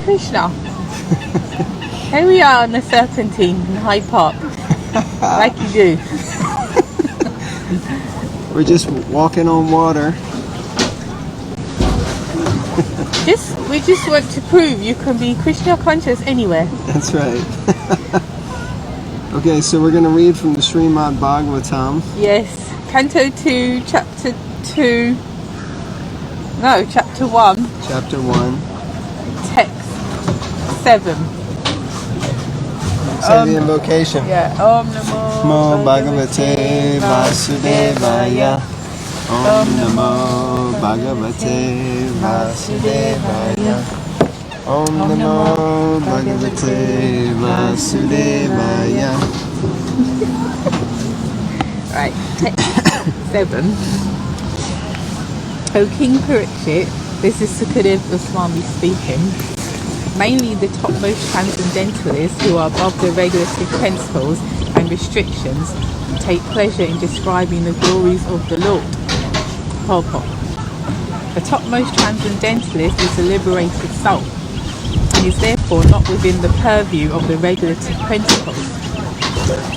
Krishna. Here we are on the Serpentine in Hyde Park. Like you do. We're just walking on water. We just want to prove you can be Krishna conscious anywhere. That's right. Okay, so we're going to read from the Srimad Bhagavatam. Yes, Canto 2, Chapter 2. No, Chapter 1. Chapter 1. Text 7. Say the invocation. Yeah. Om Namo Bhagavate Vasudevaya. Om Namo Bhagavate Vasudevaya. Om Namo Bhagavate Vasudevaya. Right, text 7. O King Parikshit, this is Sukadeva Swami speaking. Mainly the topmost transcendentalists who are above the regulative principles and restrictions take pleasure in describing the glories of the Lord. Purport. The topmost transcendentalist is a liberated soul and is therefore not within the purview of the regulative principles.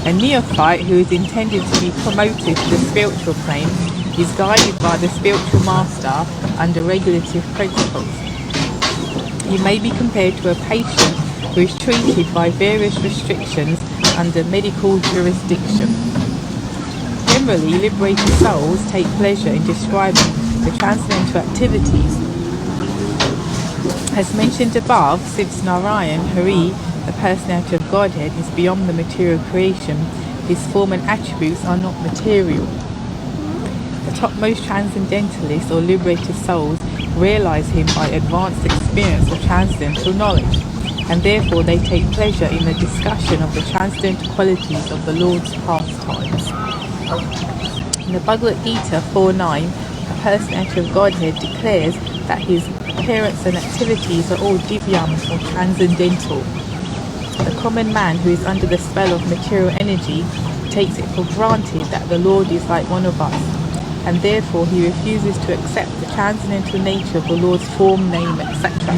A neophyte who is intended to be promoted to the spiritual plane is guided by the spiritual master under regulative principles. He may be compared to a patient who is treated by various restrictions under medical jurisdiction. Generally, liberated souls take pleasure in describing the transcendental activities. As mentioned above, since Narayan, Hari, the personality of Godhead, is beyond the material creation, his form and attributes are not material. The topmost transcendentalists or liberated souls realize him by advanced experience of transcendental knowledge, and therefore they take pleasure in the discussion of the transcendental qualities of the Lord's pastimes. In the Bhagavad Gita 4.9, the personality of Godhead declares that his appearance and activities are all divyam or transcendental. The common man who is under the spell of material energy takes it for granted that the Lord is like one of us, and therefore he refuses to accept the transcendental nature of the Lord's form, name, etc.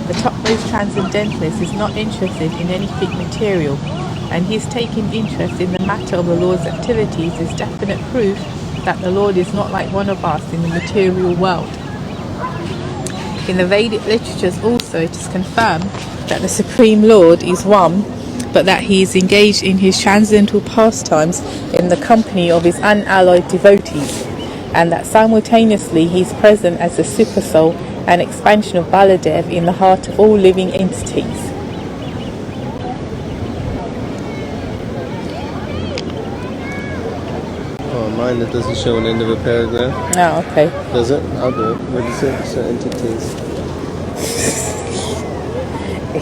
The topmost transcendentalist is not interested in anything material, and his taking interest in the matter of the Lord's activities is definite proof that the Lord is not like one of us in the material world. In the Vedic literatures also it is confirmed that the Supreme Lord is one, but that he is engaged in his transcendental pastimes in the company of his unalloyed devotees, and that simultaneously he is present as the supersoul and expansion of Baladev in the heart of all living entities. Oh, mine it doesn't show an end of a paragraph. Oh, okay. Does it? I'll do it. What is it? So entities.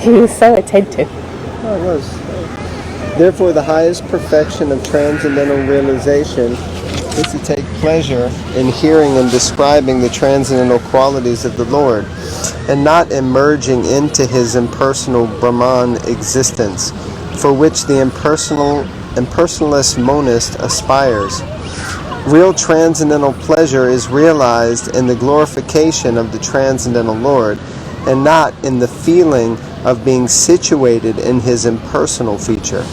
He was so attentive. Oh, it was. Therefore, the highest perfection of transcendental realization is to take pleasure in hearing and describing the transcendental qualities of the Lord, and not emerging into his impersonal Brahman existence, for which the impersonalist monist aspires. Real transcendental pleasure is realized in the glorification of the transcendental Lord, and not in the feeling of being situated in his impersonal feature.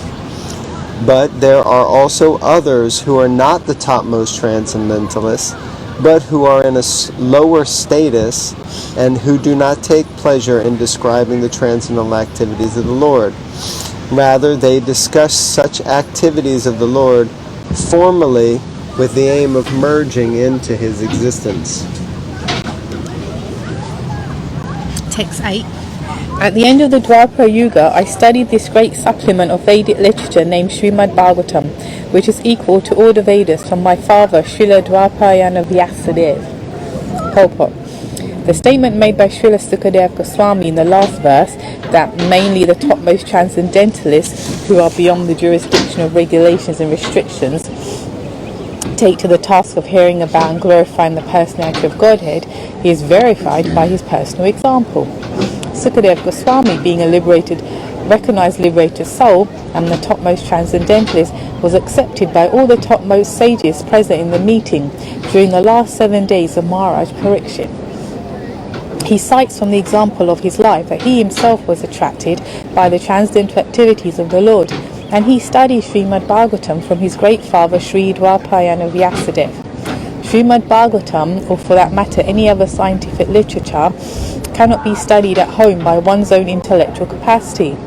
But there are also others who are not the topmost transcendentalists, but who are in a lower status and who do not take pleasure in describing the transcendental activities of the Lord. Rather, they discuss such activities of the Lord formally with the aim of merging into his existence. Text 8. At the end of the Dwapara Yuga, I studied this great supplement of Vedic literature named Srimad Bhagavatam, which is equal to all the Vedas from my father, Srila Dwaparayana Vyasadeva. Purport. The statement made by Srila Sukadeva Goswami in the last verse, that mainly the topmost transcendentalists who are beyond the jurisdiction of regulations and restrictions take to the task of hearing about and glorifying the personality of Godhead, he is verified by his personal example. Sukadeva Goswami, being a recognized liberated soul and the topmost transcendentalist, was accepted by all the topmost sages present in the meeting during the last 7 days of Maharaj Parikshit. He cites from the example of his life that he himself was attracted by the transcendental activities of the Lord, and he studied Srimad Bhagavatam from his great father Sri Dwarpayana Vyasadeva. Srimad Bhagavatam, or for that matter any other scientific literature, cannot be studied at home by one's own intellectual capacity.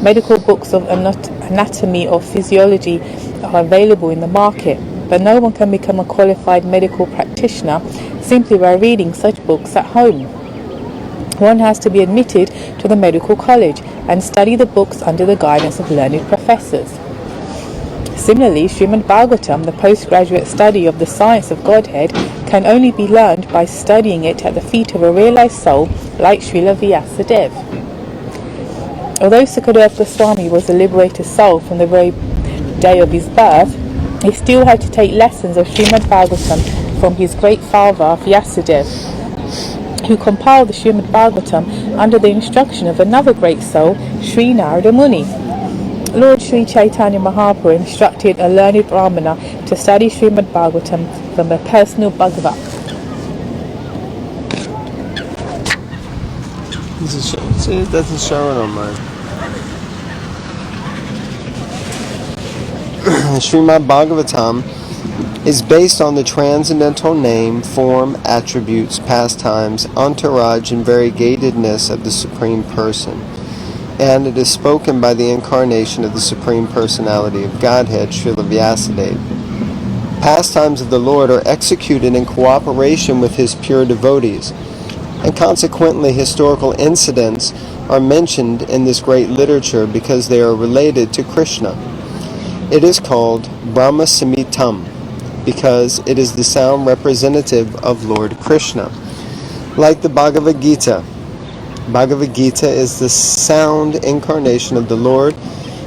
Medical books of anatomy or physiology are available in the market, but no one can become a qualified medical practitioner simply by reading such books at home. One has to be admitted to the medical college and study the books under the guidance of learned professors. Similarly, Srimad Bhagavatam, the postgraduate study of the science of Godhead, can only be learned by studying it at the feet of a realized soul like Srila Vyasadeva. Although Sukadeva Swami was a liberated soul from the very day of his birth, he still had to take lessons of Srimad Bhagavatam from his great father Vyasadeva, who compiled the Srimad Bhagavatam under the instruction of another great soul, Sri Narada Muni. Lord Sri Chaitanya Mahaprabhu instructed a learned Brahmana to study Srimad Bhagavatam from a personal Bhagavat. It doesn't show it on mine. Srimad Bhagavatam is based on the transcendental name, form, attributes, pastimes, entourage, and variegatedness of the Supreme Person, and it is spoken by the incarnation of the Supreme Personality of Godhead, Srila Vyasadeva. Pastimes of the Lord are executed in cooperation with his pure devotees, and consequently historical incidents are mentioned in this great literature because they are related to Krishna. It is called Brahma Samitam because it is the sound representative of Lord Krishna. Like the Bhagavad Gita, Bhagavad Gita is the sound incarnation of the Lord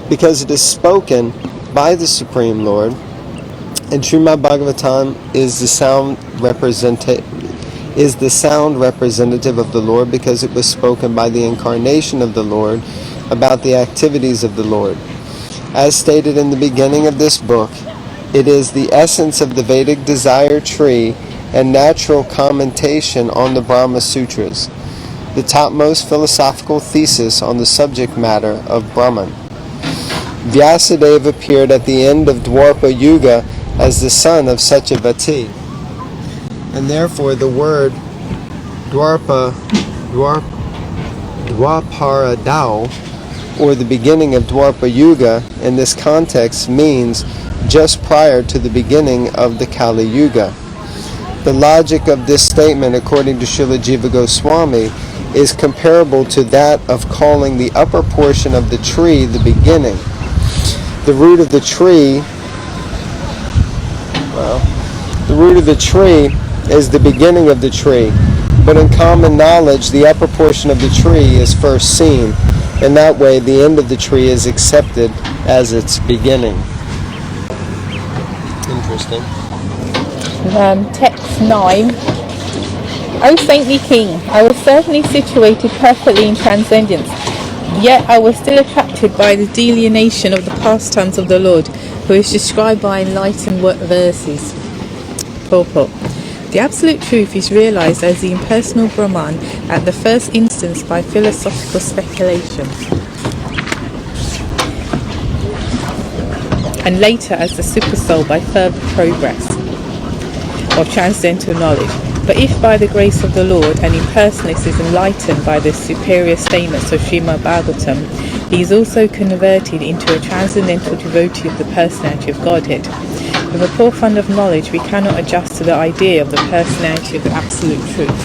because it is spoken by the Supreme Lord, and Srimad Bhagavatam is the sound representative of the Lord because it was spoken by the incarnation of the Lord about the activities of the Lord. As stated in the beginning of this book, it is the essence of the Vedic desire tree and natural commentation on the Brahma Sutras, the topmost philosophical thesis on the subject matter of Brahman. Vyasadeva appeared at the end of Dwarpa Yuga as the son of Satyavati, and therefore the word Dwaparadao, or the beginning of Dwarpa Yuga, in this context means just prior to the beginning of the Kali Yuga. The logic of this statement, according to Srila Jiva Goswami, is comparable to that of calling the upper portion of the tree the beginning. The root of the tree is the beginning of the tree, but in common knowledge, the upper portion of the tree is first seen. In that way, the end of the tree is accepted as its beginning. Interesting. Text 9. O saintly king, I was certainly situated perfectly in transcendence, yet I was still attracted by the delineation of the pastimes of the Lord, who is described by enlightened verses. Purport. The absolute truth is realized as the impersonal Brahman at the first instance by philosophical speculation, and later as the supersoul by further progress of transcendental knowledge. But if by the grace of the Lord an impersonalist is enlightened by the superior statements of Srimad Bhagavatam, he is also converted into a transcendental devotee of the personality of Godhead. With a poor fund of knowledge, we cannot adjust to the idea of the personality of the absolute truth,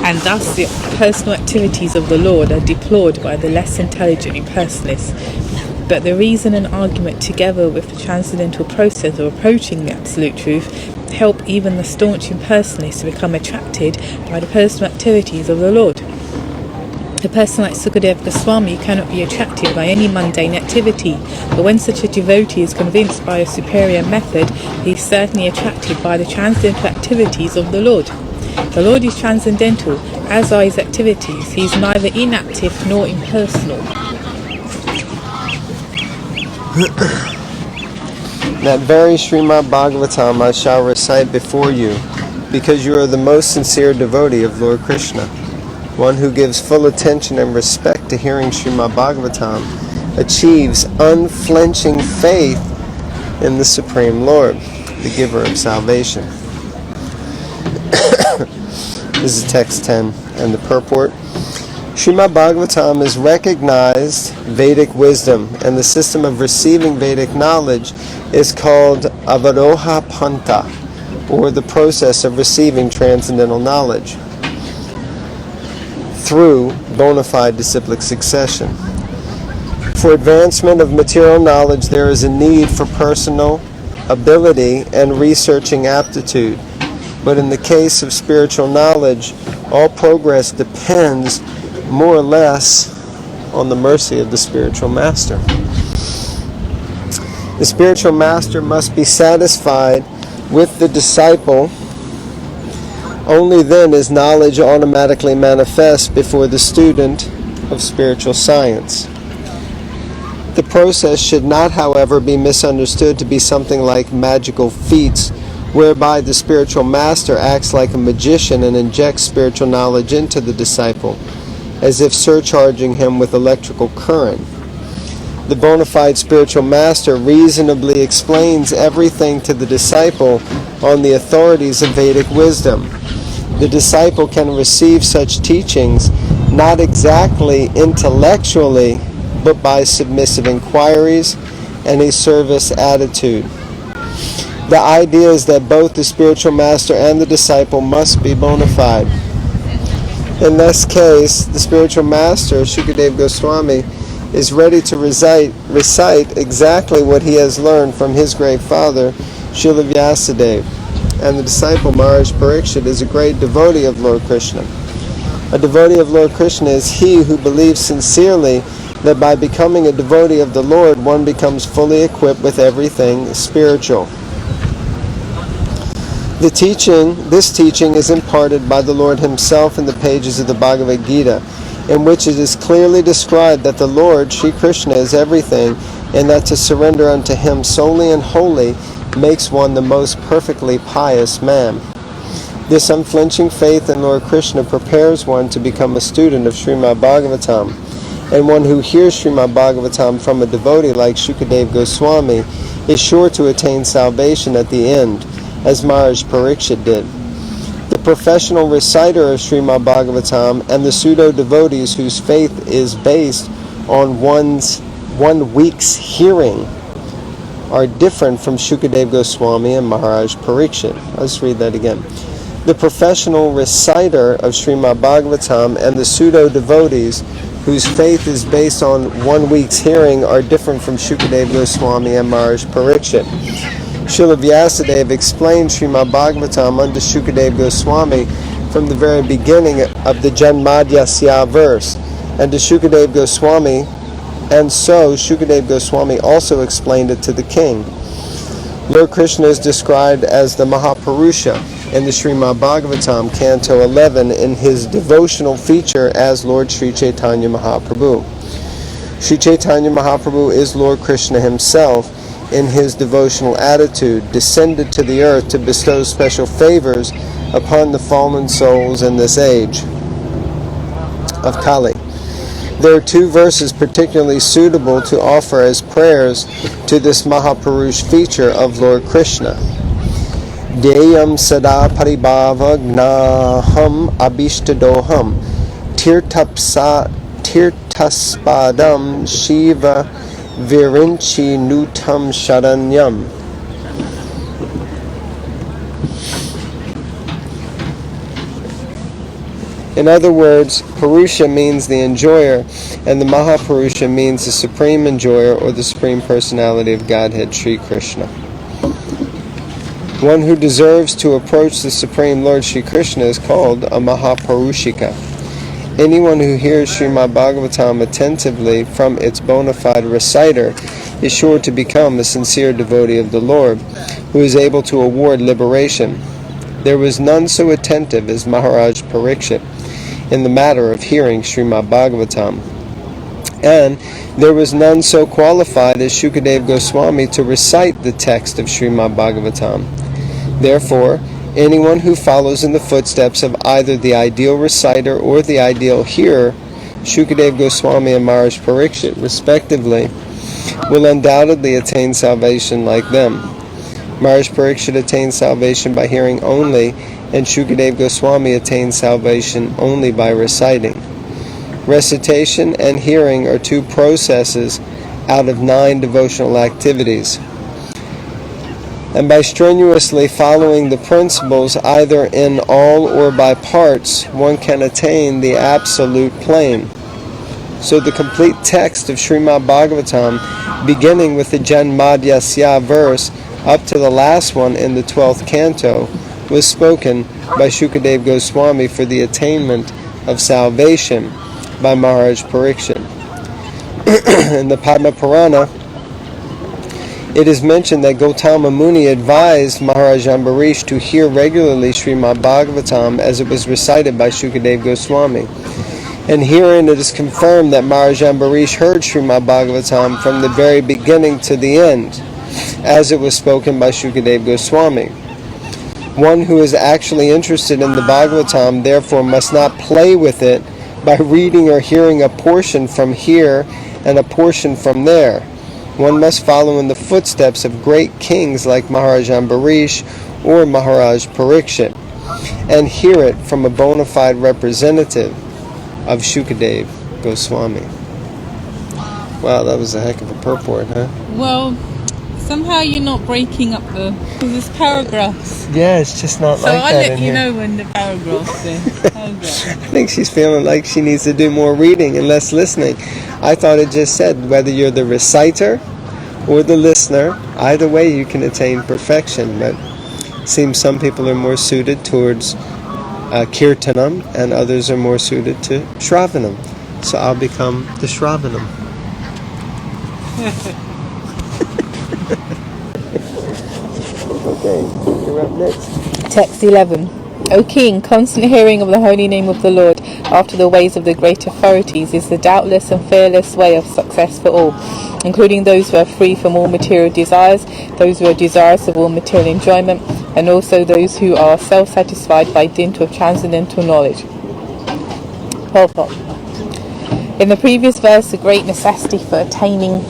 and thus the personal activities of the Lord are deplored by the less intelligent impersonalists. But the reason and argument, together with the transcendental process of approaching the absolute truth, help even the staunch impersonalists to become attracted by the personal activities of the Lord. A person like Sukadeva Goswami cannot be attracted by any mundane activity, but when such a devotee is convinced by a superior method, he is certainly attracted by the transcendental activities of the Lord. The Lord is transcendental, as are his activities. He is neither inactive nor impersonal. That very Srimad Bhagavatam I shall recite before you, because you are the most sincere devotee of Lord Krishna. One who gives full attention and respect to hearing Srimad Bhagavatam achieves unflinching faith in the Supreme Lord, the giver of salvation. This is text 10 and the purport. Srimad Bhagavatam is recognized Vedic wisdom, and the system of receiving Vedic knowledge is called Avaroha Panta, or the process of receiving transcendental knowledge through bona fide disciplic succession. For advancement of material knowledge, there is a need for personal ability and researching aptitude. But in the case of spiritual knowledge, all progress depends more or less on the mercy of the spiritual master. The spiritual master must be satisfied with the disciple. Only then is knowledge automatically manifest before the student of spiritual science. The process should not, however, be misunderstood to be something like magical feats, whereby the spiritual master acts like a magician and injects spiritual knowledge into the disciple, as if surcharging him with electrical current. The bona fide spiritual master reasonably explains everything to the disciple on the authorities of Vedic wisdom. The disciple can receive such teachings not exactly intellectually, but by submissive inquiries and a service attitude. The idea is that both the spiritual master and the disciple must be bona fide. In this case, the spiritual master, Shukadeva Goswami, is ready to recite exactly what he has learned from his great father, Srila Vyasadeva, and the disciple Maharaj Parikshit is a great devotee of Lord Krishna. A devotee of Lord Krishna is he who believes sincerely that by becoming a devotee of the Lord, one becomes fully equipped with everything spiritual. This teaching is imparted by the Lord himself in the pages of the Bhagavad Gita, in which it is clearly described that the Lord, Sri Krishna, is everything, and that to surrender unto him solely and wholly makes one the most perfectly pious man. This unflinching faith in Lord Krishna prepares one to become a student of Srimad Bhagavatam, and one who hears Srimad Bhagavatam from a devotee like Shukadeva Goswami is sure to attain salvation at the end, as Maharaj Parikshit did. The professional reciter of Srimad Bhagavatam and the pseudo-devotees whose faith is based on 1 week's hearing are different from Shukadeva Goswami and Maharaj Parikshit. Let's read that again. The professional reciter of Srimad Bhagavatam and the pseudo-devotees whose faith is based on 1 week's hearing are different from Shukadeva Goswami and Maharaj Parikshit. Srila Vyasadeva explained Srimad Bhagavatam unto Shukadeva Goswami from the very beginning of the Janmadhyasya verse, and to Shukadeva Goswami, and so Shukadeva Goswami also explained it to the king. Lord Krishna is described as the Mahapurusha in the Srimad Bhagavatam, Canto 11, in his devotional feature as Lord Sri Chaitanya Mahaprabhu. Sri Chaitanya Mahaprabhu is Lord Krishna himself in his devotional attitude, descended to the earth to bestow special favors upon the fallen souls in this age of Kali. There are 2 verses particularly suitable to offer as prayers to this Mahapurush feature of Lord Krishna. Deyam sada paribhava gnaham abhishtadoham tirtaspadam shiva virinchi nutam sharanyam. In other words, Purusha means the enjoyer, and the Mahapurusha means the supreme enjoyer or the supreme personality of Godhead, Sri Krishna. One who deserves to approach the Supreme Lord Sri Krishna is called a Mahapurushika. Anyone who hears Srimad Bhagavatam attentively from its bona fide reciter is sure to become a sincere devotee of the Lord, who is able to award liberation. There was none so attentive as Maharaj Parikshit in the matter of hearing Srimad Bhagavatam, and there was none so qualified as Shukadeva Goswami to recite the text of Srimad Bhagavatam. Therefore, Anyone who follows in the footsteps of either the ideal reciter or the ideal hearer, Shukadeva Goswami and Maharaj Parikshit, respectively, will undoubtedly attain salvation like them. Maharaj Parikshit attained salvation by hearing only, and Shukadeva Goswami attained salvation only by reciting. Recitation and hearing are two processes out of 9 devotional activities. And by strenuously following the principles either in all or by parts, one can attain the absolute plane. So the complete text of Srimad Bhagavatam, beginning with the Janmadhyasya verse up to the last one in the 12th canto, was spoken by Shukadeva Goswami for the attainment of salvation by Maharaj Parikshit. In the Padma Purana, it is mentioned that Gautama Muni advised Maharaj Ambarish to hear regularly Srimad Bhagavatam as it was recited by Shukadeva Goswami. And herein it is confirmed that Maharaj Ambarish heard Srimad Bhagavatam from the very beginning to the end, as it was spoken by Shukadeva Goswami. One who is actually interested in the Bhagavatam therefore must not play with it by reading or hearing a portion from here and a portion from there. One must follow in the footsteps of great kings like Maharaj Ambarish or Maharaj Parikshit, and hear it from a bona fide representative of Shukadeva Goswami. Wow, that was a heck of a purport, huh? Well, somehow you're not breaking up because it's paragraphs. Yeah, it's just not So like I'll that let in you here. know when the paragraphs are. I think she's feeling like she needs to do more reading and less listening. I thought it just said whether you're the reciter or the listener, either way you can attain perfection. But it seems some people are more suited towards kirtanam and others are more suited to shravanam. So I'll become the shravanam. Okay, you're up next. Text 11. O King, constant hearing of the holy name of the Lord after the ways of the great authorities is the doubtless and fearless way of success for all, including those who are free from all material desires, those who are desirous of all material enjoyment, and also those who are self-satisfied by dint of transcendental knowledge. Purport. In the previous verse, the great necessity for attaining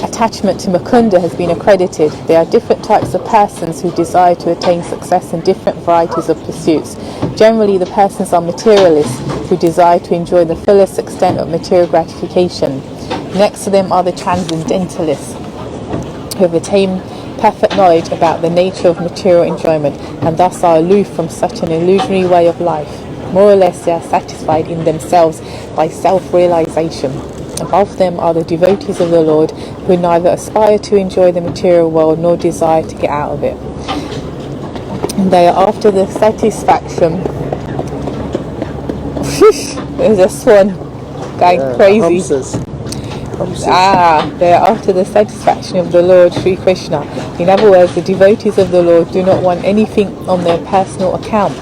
attachment to Mukunda has been accredited. There are different types of persons who desire to attain success in different varieties of pursuits. Generally, the persons are materialists who desire to enjoy the fullest extent of material gratification. Next to them are the transcendentalists who have attained perfect knowledge about the nature of material enjoyment and thus are aloof from such an illusionary way of life. More or less, they are satisfied in themselves by self-realization. Above them are the devotees of the Lord who neither aspire to enjoy the material world nor desire to get out of it. And they are after the satisfaction. There's a swan going crazy. They are after the satisfaction of the Lord Sri Krishna. In other words, the devotees of the Lord do not want anything on their personal account.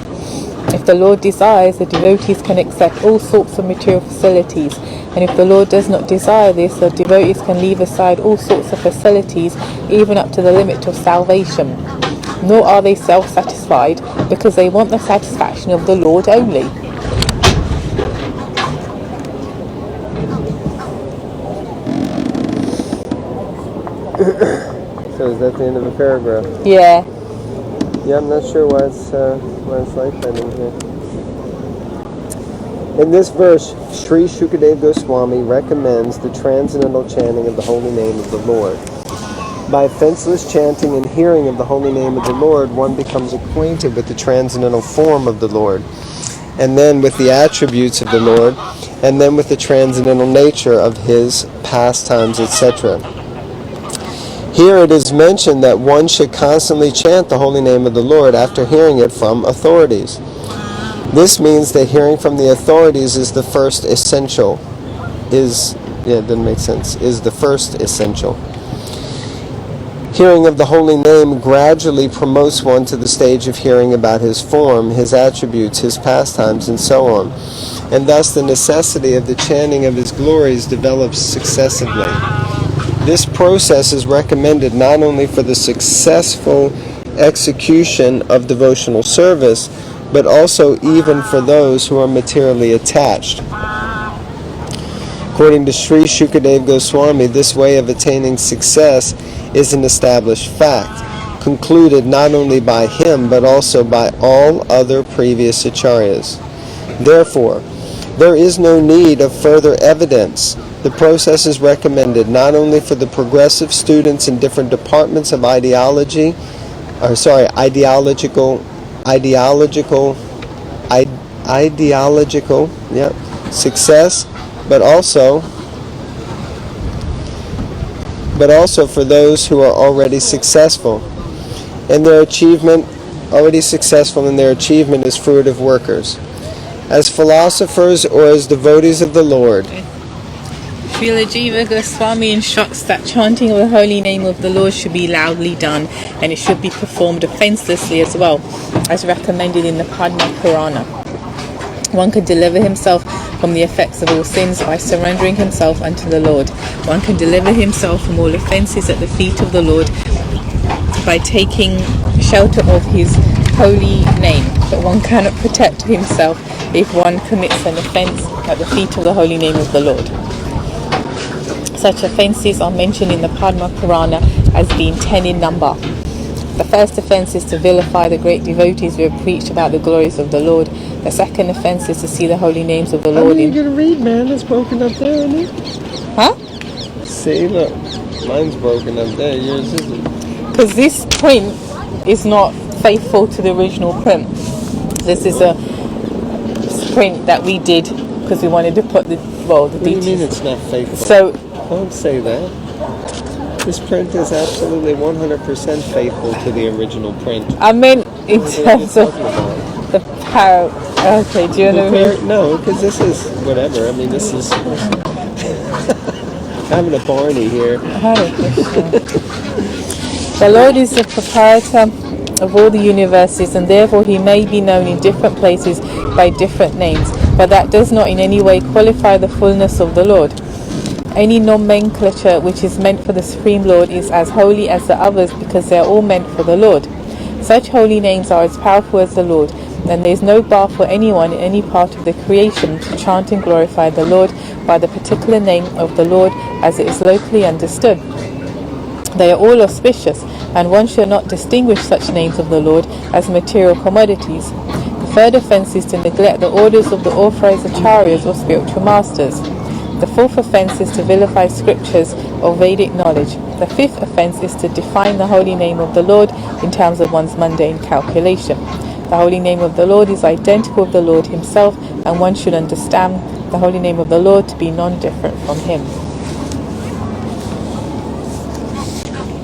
If the Lord desires, the devotees can accept all sorts of material facilities, and if the Lord does not desire this, the devotees can leave aside all sorts of facilities, even up to the limit of salvation. Nor are they self-satisfied, because they want the satisfaction of the Lord only. So is that the end of the paragraph? Yeah. Yeah, I'm not sure why it's like that in here. In this verse, Sri Shukadeva Goswami recommends the transcendental chanting of the holy name of the Lord. By fenceless chanting and hearing of the holy name of the Lord, one becomes acquainted with the transcendental form of the Lord, and then with the attributes of the Lord, and then with the transcendental nature of His pastimes, etc. Here it is mentioned that one should constantly chant the holy name of the Lord after hearing it from authorities. This means that hearing from the authorities is the first essential. Is the first essential. Hearing of the holy name gradually promotes one to the stage of hearing about His form, His attributes, His pastimes, and so on. And thus the necessity of the chanting of His glories develops successively. This process is recommended not only for the successful execution of devotional service, but also even for those who are materially attached. According to Sri Shukadev Goswami, this way of attaining success is an established fact, concluded not only by him but also by all other previous acharyas. Therefore, there is no need of further evidence. The process is recommended not only for the progressive students in different departments of ideological success, but also for those who are already successful in their achievement as fruitive workers. As philosophers or as devotees of the Lord. Srila Jiva Goswami instructs that chanting of the holy name of the Lord should be loudly done, and it should be performed offenselessly as well, as recommended in the Padma Purana. One can deliver himself from the effects of all sins by surrendering himself unto the Lord. One can deliver himself from all offences at the feet of the Lord by taking shelter of his holy name, but one cannot protect himself if one commits an offence at the feet of the holy name of the Lord. Such offences are mentioned in the Padma Purana as being 10 in number. The first offence is to vilify the great devotees who have preached about the glories of the Lord. The second offence is to see the holy names of the Lord. How are you going to read, man? It's broken up there, isn't it? Huh? See, look. Mine's broken up there. Yours isn't. Because this print is not faithful to the original print. This is a print that we did because we wanted to put the details. What do you mean it's not faithful? So, don't say that. This print is absolutely 100% faithful to the original print. I meant in terms of the power. Okay, do you know what I mean? No, because this is whatever. I mean, this is having a Barney here. The Lord is the proprietor of all the universes, and therefore he may be known in different places by different names, but that does not in any way qualify the fullness of the Lord. Any nomenclature which is meant for the Supreme Lord is as holy as the others because they are all meant for the Lord. Such holy names are as powerful as the Lord, and there is no bar for anyone in any part of the creation to chant and glorify the Lord by the particular name of the Lord as it is locally understood. They are all auspicious, and one should not distinguish such names of the Lord as material commodities. The third offence is to neglect the orders of the authorized acharyas or spiritual masters. The fourth offence is to vilify scriptures of Vedic knowledge. The fifth offence is to define the holy name of the Lord in terms of one's mundane calculation. The holy name of the Lord is identical with the Lord himself, and one should understand the holy name of the Lord to be non-different from him.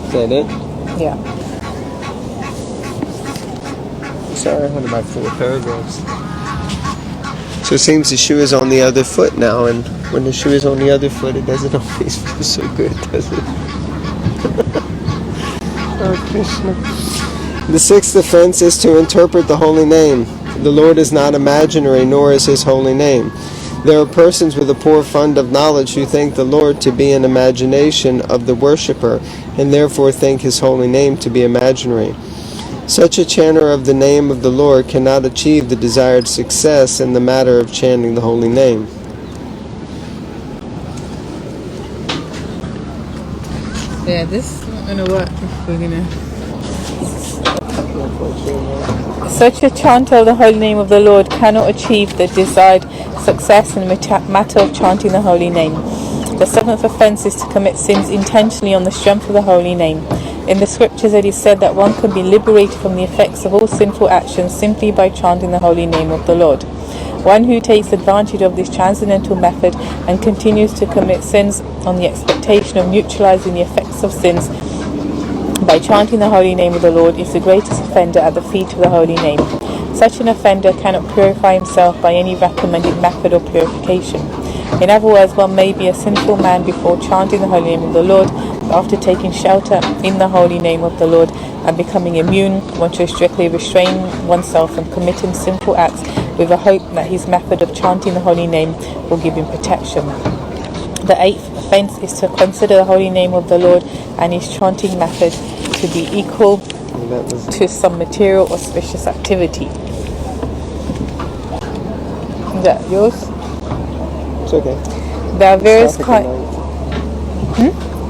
Is that it? Yeah. Sorry, what about 4 paragraphs? So it seems the shoe is on the other foot now, and when the shoe is on the other foot, it doesn't always feel so good, does it? Oh, Krishna. The sixth offense is to interpret the holy name. The Lord is not imaginary, nor is his holy name. There are persons with a poor fund of knowledge who think the Lord to be an imagination of the worshipper, and therefore think his holy name to be imaginary. Such a chanter of the name of the Lord cannot achieve the desired success in the matter of chanting the holy name. Yeah, this is not going to work if we're going to... Such a chanter of the holy name of the Lord cannot achieve the desired success in the matter of chanting the holy name. The seventh offence is to commit sins intentionally on the strength of the holy name. In the scriptures it is said that one can be liberated from the effects of all sinful actions simply by chanting the holy name of the Lord. One who takes advantage of this transcendental method and continues to commit sins on the expectation of neutralizing the effects of sins by chanting the holy name of the Lord is the greatest offender at the feet of the holy name. Such an offender cannot purify himself by any recommended method or purification. In other words, one may be a sinful man before chanting the holy name of the Lord, but after taking shelter in the holy name of the Lord and becoming immune, one should strictly restrain oneself from committing sinful acts with the hope that his method of chanting the holy name will give him protection. The eighth offence is to consider the holy name of the Lord and his chanting method to be equal that was... to some material auspicious activity. Is that yours? It's okay. There are various Stop kinds.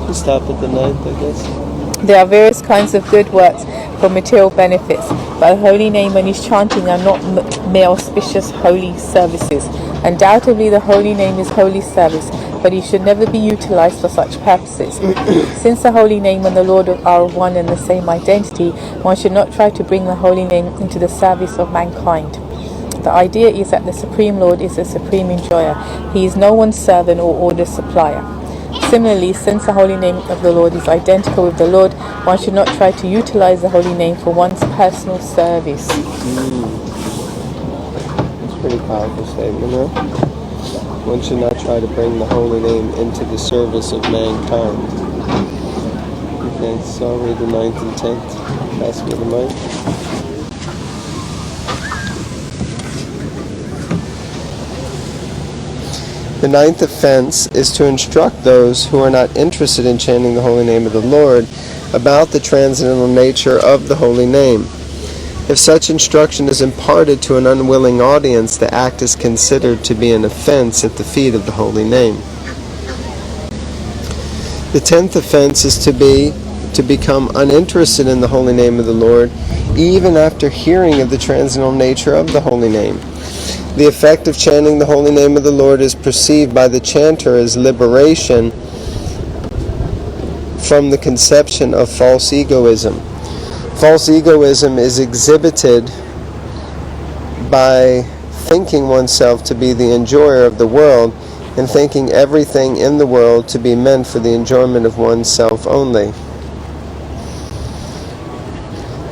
Just stop at the 9th, I guess. There are various kinds of good works for material benefits, but the holy name and his chanting are not mere auspicious holy services. Undoubtedly, the holy name is holy service, but it should never be utilized for such purposes. Since the holy name and the Lord are of one and the same identity, one should not try to bring the holy name into the service of mankind. The idea is that the Supreme Lord is the supreme enjoyer. He is no one's servant or order supplier. Similarly, since the holy name of the Lord is identical with the Lord, one should not try to utilize the holy name for one's personal service. That's a pretty powerful statement, huh? One should not try to bring the holy name into the service of mankind. Okay, so I'll read the 9th and 10th. Pass me the mic. The 9th offense is to instruct those who are not interested in chanting the holy name of the Lord about the transcendental nature of the holy name. If such instruction is imparted to an unwilling audience, the act is considered to be an offense at the feet of the holy name. The 10th offense is to become uninterested in the holy name of the Lord, even after hearing of the transcendental nature of the holy name. The effect of chanting the holy name of the Lord is perceived by the chanter as liberation from the conception of false egoism. False egoism is exhibited by thinking oneself to be the enjoyer of the world and thinking everything in the world to be meant for the enjoyment of oneself only.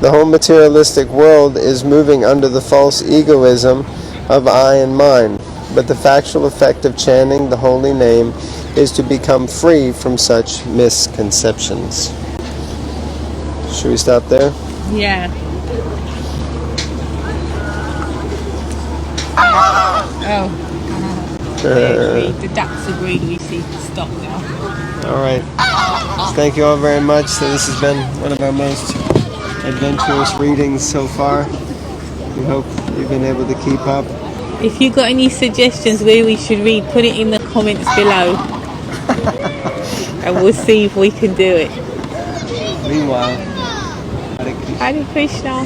The whole materialistic world is moving under the false egoism of I and mine, but the factual effect of chanting the holy name is to become free from such misconceptions. Should we stop there? Yeah. Oh. The ducks agreed we see to stop now. Alright. So thank you all very much. So this has been one of our most adventurous readings so far. We hope you've been able to keep up. If you got any suggestions where we should read, put it in the comments below. And we'll see if we can do it. Meanwhile, Hare Krishna.